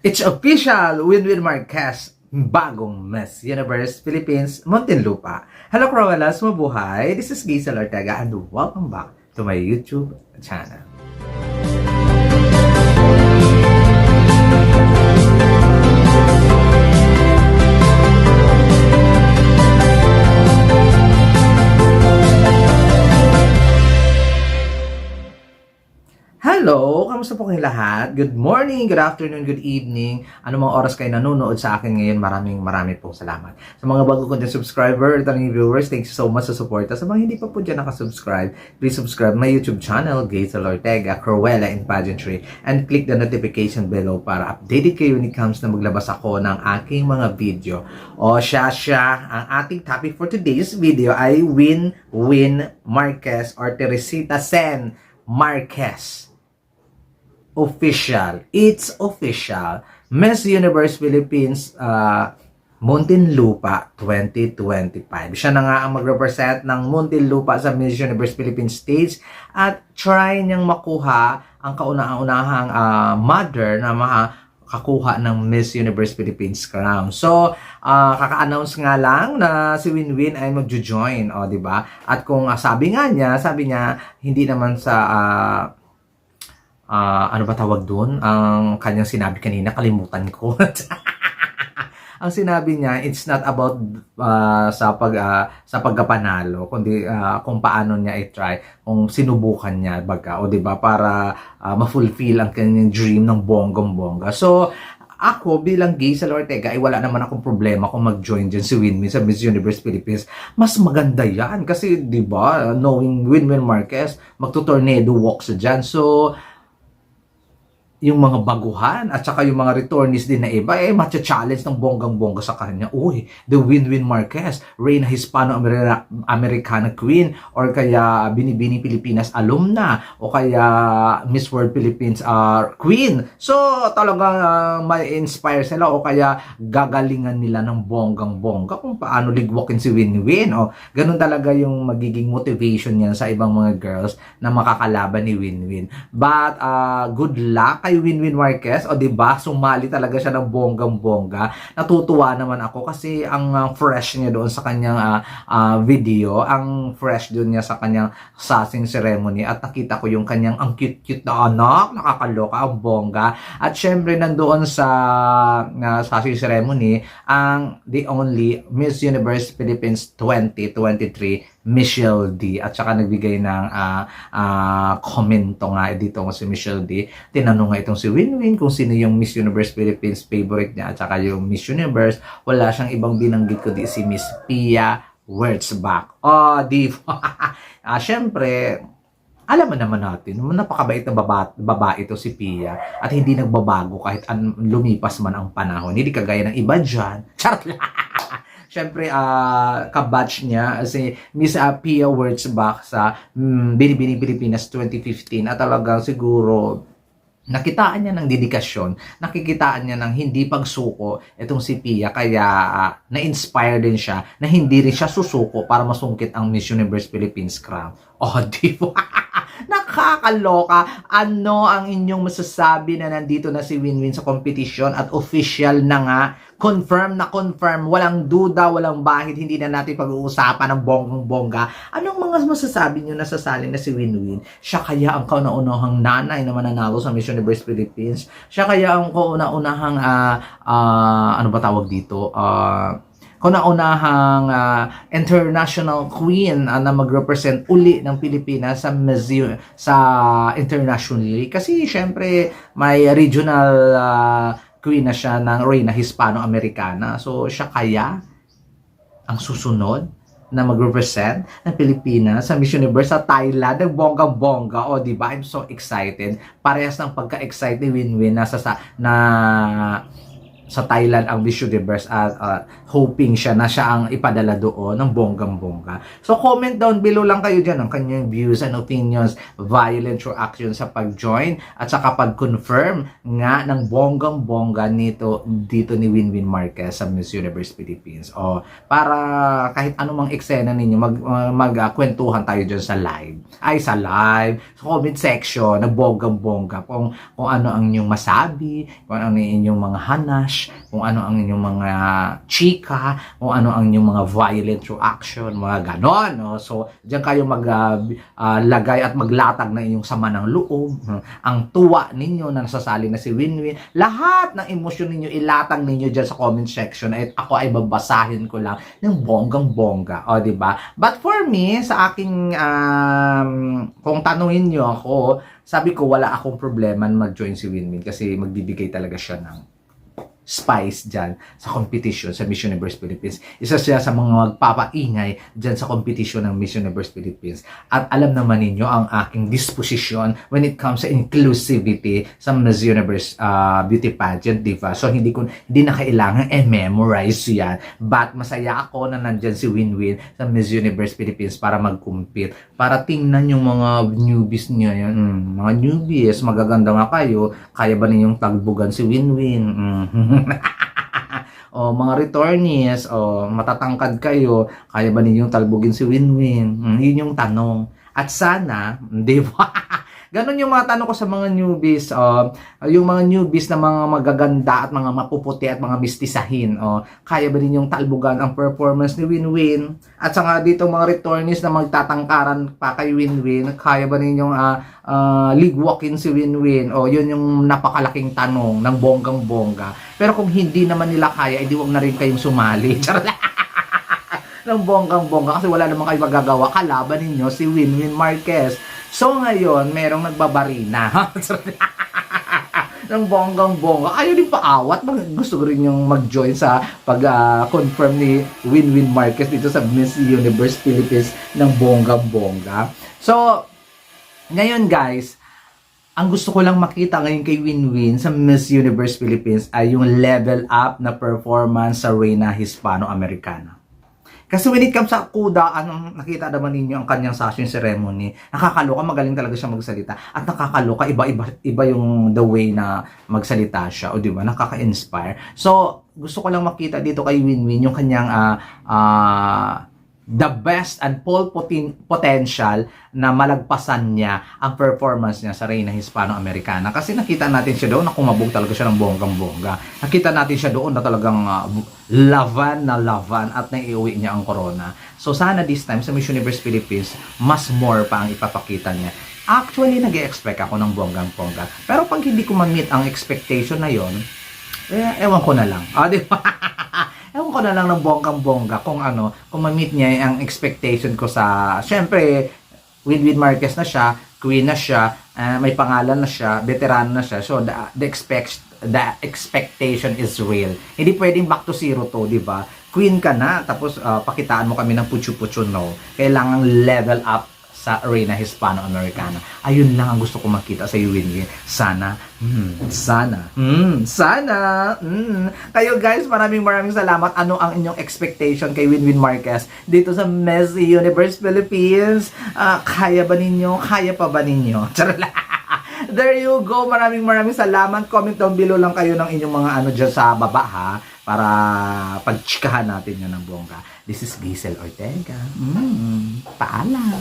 It's official! Win-win Marquez, bagong Miss Universe Philippines, Muntinlupa. Hello, Cruellas, mabuhay! This is Giselle Ortega and welcome back to my YouTube channel. Hello! Kamusta po kayong lahat? Good morning, good afternoon, good evening. Ano mga oras kayo nanonood sa akin ngayon, maraming pong salamat. Sa mga bago kong subscriber, returning viewers, thanks so much sa support. Sa mga hindi pa po dyan nakasubscribe, please subscribe my YouTube channel, Giselle Ortega, Cruella in Pageantry, and click the notification below para updated kayo when it comes na maglabas ako ng aking mga video. O siya, ang ating topic for today's video ay Win-Win Marquez or Teresita Sen Marquez. Official. It's official. Miss Universe Philippines Muntinlupa 2025. Siya na nga ang mag-represent ng Muntinlupa sa Miss Universe Philippines stage at try niyang makuha ang kauna-unahang mother na makakuha ng Miss Universe Philippines crown. So, kaka-announce nga lang na si Winwin ay magjo-join, di ba? At kung sabi niya, hindi naman sa ano ba tawag doon? Ang kanyang sinabi kanina, kalimutan ko. Ang sinabi niya, it's not about sa pagkapanalo, kundi kung paano niya i-try, kung sinubukan niya baga, o 'di ba, para ma-fulfill ang kanyang dream ng bonggong-bongga. So, ako bilang Giselle Ortega ay wala naman akong problema kung mag-join dyan si Winwin sa Miss Universe Philippines. Mas maganda yan kasi 'di ba, knowing Winwin Marquez, magto-tornado walk sa dyan. So, yung mga baguhan at saka yung mga returnees din na iba matcha-challenge ng bonggang-bongga sa kanya. Uy, the Win-Win Marquez, Reyna Hispano-Americana Queen, or kaya Binibining Pilipinas alumna, o kaya Miss World Philippines Queen. So, talagang may inspire sila o kaya gagalingan nila ng bonggang-bongga kung paano ligwakin si Win-Win. O, ganun talaga yung magiging motivation niyan sa ibang mga girls na makakalaban ni Win-Win. But, good luck kay Winwin Marquez, o diba, sumali talaga siya ng bonggang-bongga. Natutuwa naman ako kasi ang fresh niya doon sa kanyang video, ang fresh doon niya sa kanyang sasing ceremony, at nakita ko yung kanyang ang cute-cute na anak, nakakaloka, ang bongga. At syempre nandoon sa sasing ceremony, ang the only Miss Universe Philippines 2023, Michelle D. At saka nagbigay ng komento nga dito si Michelle D. Tinanong nga itong si Winwin kung sino yung Miss Universe Philippines favorite niya at saka yung Miss Universe. Wala siyang ibang binanggit kundi si Miss Pia Wurtzbach. Di syempre, alam mo naman natin, napakabait na babae ito si Pia at hindi nagbabago kahit lumipas man ang panahon. Hindi kagaya ng iba dyan. Charot lang! Siyempre, kabatch niya si Miss Pia Wurtzbach sa Binibining Pilipinas 2015 at talagang siguro nakitaan niya ng dedikasyon, nakikitaan niya ng hindi pagsuko itong si Pia, kaya na-inspire din siya na hindi rin siya susuko para masungkit ang Miss Universe Philippines crown. Di ba? Nakakaloka. Ano ang inyong masasabi na nandito na si Winwin sa competition at official na nga, confirm, walang duda, walang bahid, hindi na natin pag-uusapan ng bonggang-bongga. Anong mga masasabi nyo na sasali na si Winwin? Siya kaya ang kauna-unahang nanay na mananalo sa Miss Universe Philippines? Siya kaya ang kauna-unahang ano ba tawag dito? Kauna-unahang international queen na mag-represent uli ng Pilipinas sa internationally, kasi syempre may regional queen na siya ng Reyna Hispano-Americana. So siya kaya ang susunod na mag-represent ng Pilipinas sa Miss Universe sa Thailand, ng bonggang-bongga. Di ba? I'm so excited. Parehas ng pagka-excited ni Winwin sa Thailand ang Miss Universe at hoping siya na siya ang ipadala doon ng bonggang-bongga. So comment down below lang kayo dyan ang kanyang views and opinions, violent reaction sa pag-join at saka pag-confirm nga ng bonggang-bongga dito ni Winwin Marquez sa Miss Universe Philippines. O para kahit anumang eksena ninyo, magkwentuhan tayo dyan sa live. Sa comment section na bonggang-bongga kung ano ang inyong masabi, kung ano ang inyong mga hanash, kung ano ang inyong mga chika, kung ano ang inyong mga violent reaction, mga ganon. No? So, diyan kayo maglagay at maglatag na inyong sama ng loob, ang tuwa ninyo na nasasali na si Winwin. Lahat ng emosyon ninyo, ilatag ninyo dyan sa comment section at ako ay babasahin ko lang ng bonggang-bongga. O, diba? But for me, sa aking, kung tanungin nyo ako, sabi ko wala akong problema mag-join si Winwin kasi magbibigay talaga siya ng spice dyan sa competition sa Miss Universe Philippines. Isa siya sa mga magpapaingay dyan sa competition ng Miss Universe Philippines. At alam naman ninyo ang aking disposition when it comes sa inclusivity sa Miss Universe beauty pageant, diba? So hindi na kailangan memorize yan. But masaya ako na nandyan si Winwin sa Miss Universe Philippines para mag-compete. Para tingnan yung mga newbies niya yan. Mga newbies, magaganda nga kayo. Kaya ba ninyong tagbugan si Winwin? O mga returnees, o matatangkad kayo, kaya ba ninyong talbugin si Winwin? Yun yung tanong. At sana, di ba? Ganon yung mga tanong ko sa mga newbies. Yung mga newbies na mga magaganda at mga mapuputi at mga mistisahin. Kaya ba ninyong talbugan ang performance ni Winwin? At saka dito mga returnees na magtatangkaran pa kay Winwin, kaya ba ninyong ligwakin si Winwin? Yun yung napakalaking tanong ng bonggang-bongga. Pero kung hindi naman nila kaya, edi wag na rin kayong sumali. Ng bonggang-bongga kasi wala namang kayo magagawa. Kalaban ninyo si Winwin Marquez. So ngayon, merong nagbabarina. Ng bonggang-bongga. Ayaw din paawat. Gusto rin yung mag-join sa pag-confirm ni Winwin Marquez dito sa Miss Universe Philippines ng bonggang-bongga. So, ngayon guys, ang gusto ko lang makita ngayon kay Winwin sa Miss Universe Philippines ay yung level up na performance sa Reina Hispano-Americana. Kasi when it comes sa kudaan, nakita naman ninyo ang kanyang sashing ceremony, nakakaloka, magaling talaga siya magsalita. At nakakaloka, iba yung the way na magsalita siya. O diba, nakaka-inspire. So, gusto ko lang makita dito kay Winwin yung kanyang the best and full potential na malagpasan niya ang performance niya sa Reina Hispano-Americana. Kasi nakita natin siya doon na kumabog talaga siya ng bonggang-bongga. Nakita natin siya doon na talagang lavan at naiuwi niya ang corona. So sana this time sa Miss Universe Philippines, mas more pa ang ipapakita niya. Actually, nag-e-expect ako ng bonggang-bongga. Pero pag hindi ko ma-meet ang expectation na yon, ewan ko na lang. Di ba? Ewan ko na lang ng bonggang-bongga kung ma-meet niya ang expectation ko sa, syempre, Winwin Marquez na siya, queen na siya, may pangalan na siya, veteran na siya. So, the expectation is real. Hindi pwedeng back to zero to, di ba? Queen ka na, tapos pakitaan mo kami ng putyo-putyo, no? Kailangan level up sa Reina Hispano-Americana. Ayun lang ang gusto ko makita sa Winwin. Sana. Kayo guys, maraming salamat. Ano ang inyong expectation kay Winwin Marquez dito sa Miss Universe Philippines? Kaya ba ninyo? Kaya pa ba ninyo? Charala. There you go. Maraming salamat. Comment down below lang kayo ng inyong mga dyan sa baba ha. Para pagchikahan natin yan ng bongga. This is Giselle Ortega. Paalam.